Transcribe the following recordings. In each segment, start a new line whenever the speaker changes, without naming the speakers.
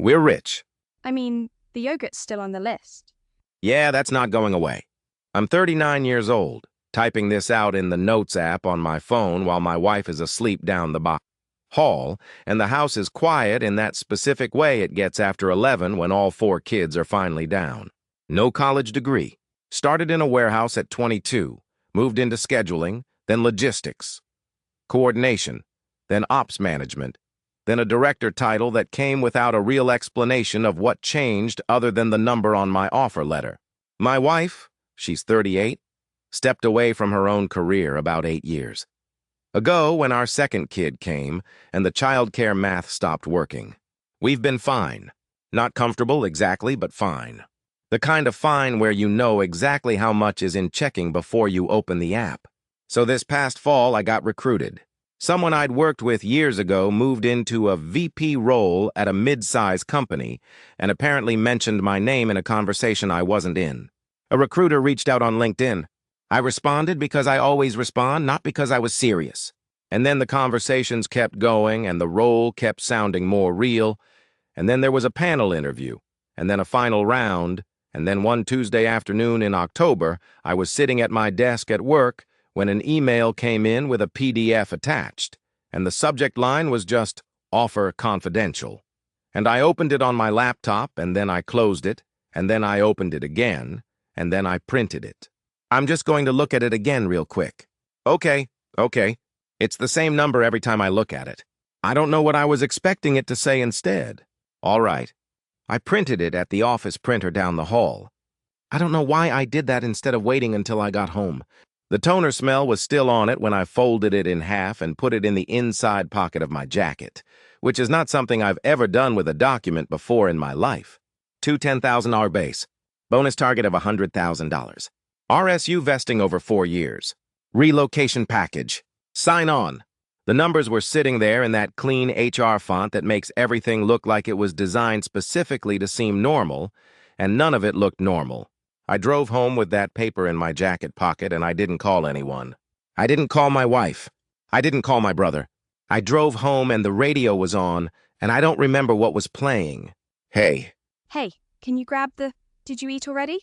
We're rich.
I mean, the yogurt's still on the list.
Yeah, that's not going away. I'm 39 years old, typing this out in the Notes app on my phone while my wife is asleep down the hall, and the house is quiet in that specific way it gets after 11 when all 4 kids are finally down. No college degree. Started in a warehouse at 22, moved into scheduling, then logistics, coordination, then ops management, then a director title that came without a real explanation of what changed other than the number on my offer letter. My wife, she's 38, stepped away from her own career about 8 years ago when our second kid came and the childcare math stopped working. We've been fine. Not comfortable exactly, but fine. The kind of fine where you know exactly how much is in checking before you open the app. So this past fall, I got recruited. Someone I'd worked with years ago moved into a VP role at a mid-size company and apparently mentioned my name in a conversation I wasn't in. A recruiter reached out on LinkedIn. I responded because I always respond, not because I was serious. And then the conversations kept going and the role kept sounding more real. And then there was a panel interview, and then a final round, and then one Tuesday afternoon in October, I was sitting at my desk at work when an email came in with a PDF attached, and the subject line was just "Offer Confidential." And I opened it on my laptop, and then I closed it, and then I opened it again, and then I printed it. I'm just going to look at it again real quick. Okay. It's the same number every time I look at it. I don't know what I was expecting it to say instead. All right. I printed it at the office printer down the hall. I don't know why I did that instead of waiting until I got home. The toner smell was still on it when I folded it in half and put it in the inside pocket of my jacket, which is not something I've ever done with a document before in my life. 2 $10,000 base. Bonus target of $100,000. RSU vesting over 4 years. Relocation package. Sign on. The numbers were sitting there in that clean HR font that makes everything look like it was designed specifically to seem normal, and none of it looked normal. I drove home with that paper in my jacket pocket, and I didn't call anyone. I didn't call my wife. I didn't call my brother. I drove home and the radio was on, and I don't remember what was playing. Hey.
Hey, can you grab did you eat already?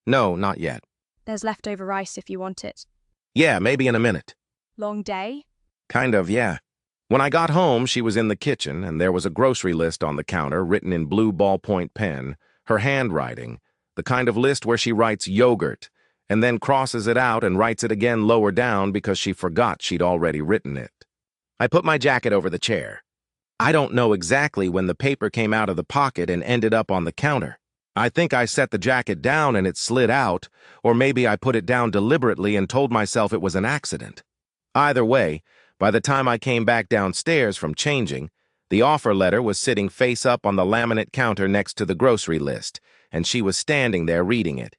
No, not yet.
There's leftover rice if you want it.
Yeah, maybe in a minute.
Long day?
Kind of, yeah. When I got home, she was in the kitchen, and there was a grocery list on the counter written in blue ballpoint pen, her handwriting, the kind of list where she writes yogurt, and then crosses it out and writes it again lower down because she forgot she'd already written it. I put my jacket over the chair. I don't know exactly when the paper came out of the pocket and ended up on the counter. I think I set the jacket down and it slid out, or maybe I put it down deliberately and told myself it was an accident. Either way, by the time I came back downstairs from changing, the offer letter was sitting face up on the laminate counter next to the grocery list, and she was standing there reading it.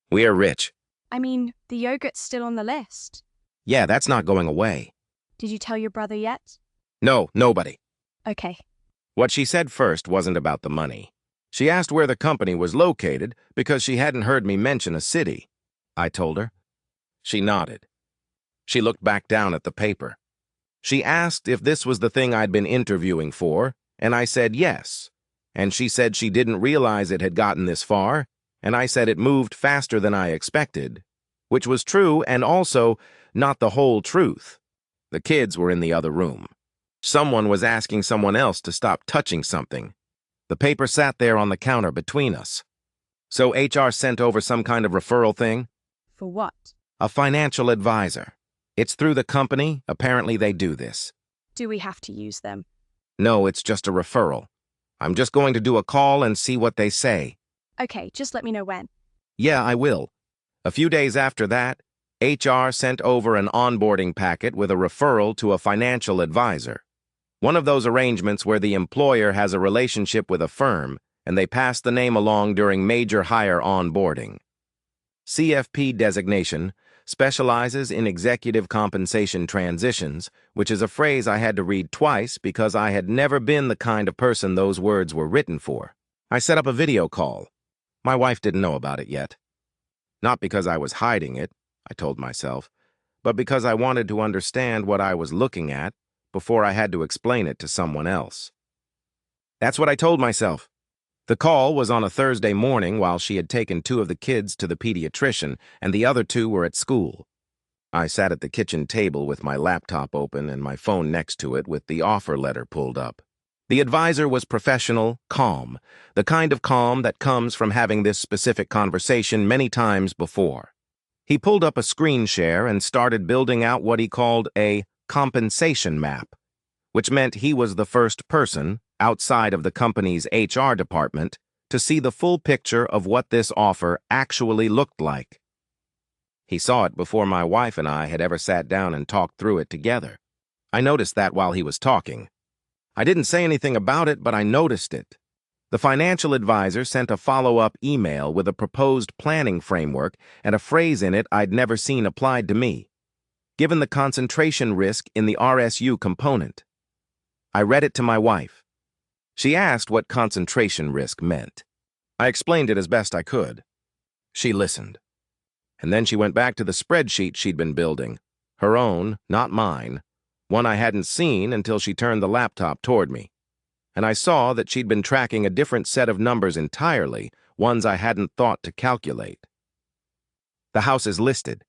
We're rich.
I mean, the yogurt's still on the list.
Yeah, that's not going away.
Did you tell your brother yet?
No, nobody.
Okay.
What she said first wasn't about the money. She asked where the company was located because she hadn't heard me mention a city. I told her. She nodded. She looked back down at the paper. She asked if this was the thing I'd been interviewing for, and I said yes. And she said she didn't realize it had gotten this far, and I said it moved faster than I expected, which was true and also not the whole truth. The kids were in the other room. Someone was asking someone else to stop touching something. The paper sat there on the counter between us. So HR sent over some kind of referral thing?
For what?
A financial advisor. It's through the company. Apparently they do this.
Do we have to use them?
No, it's just a referral. I'm just going to do a call and see what they say.
Okay, just let me know when.
Yeah, I will. A few days after that, HR sent over an onboarding packet with a referral to a financial advisor. One of those arrangements where the employer has a relationship with a firm and they pass the name along during major hire onboarding. CFP designation specializes in executive compensation transitions, which is a phrase I had to read twice because I had never been the kind of person those words were written for. I set up a video call. My wife didn't know about it yet. Not because I was hiding it, I told myself, but because I wanted to understand what I was looking at before I had to explain it to someone else. That's what I told myself. The call was on a Thursday morning while she had taken two of the kids to the pediatrician and the other two were at school. I sat at the kitchen table with my laptop open and my phone next to it with the offer letter pulled up. The advisor was professional, calm, the kind of calm that comes from having this specific conversation many times before. He pulled up a screen share and started building out what he called a compensation map, which meant he was the first person, outside of the company's HR department, to see the full picture of what this offer actually looked like. He saw it before my wife and I had ever sat down and talked through it together. I noticed that while he was talking. I didn't say anything about it, but I noticed it. The financial advisor sent a follow-up email with a proposed planning framework and a phrase in it I'd never seen applied to me, given the concentration risk in the RSU component. I read it to my wife. She asked what concentration risk meant. I explained it as best I could. She listened. And then she went back to the spreadsheet she'd been building, her own, not mine, one I hadn't seen until she turned the laptop toward me. And I saw that she'd been tracking a different set of numbers entirely, ones I hadn't thought to calculate. The house is listed.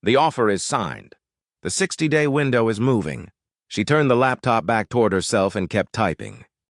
The offer is signed. The 60-day window is moving. She turned the laptop back toward herself and kept typing.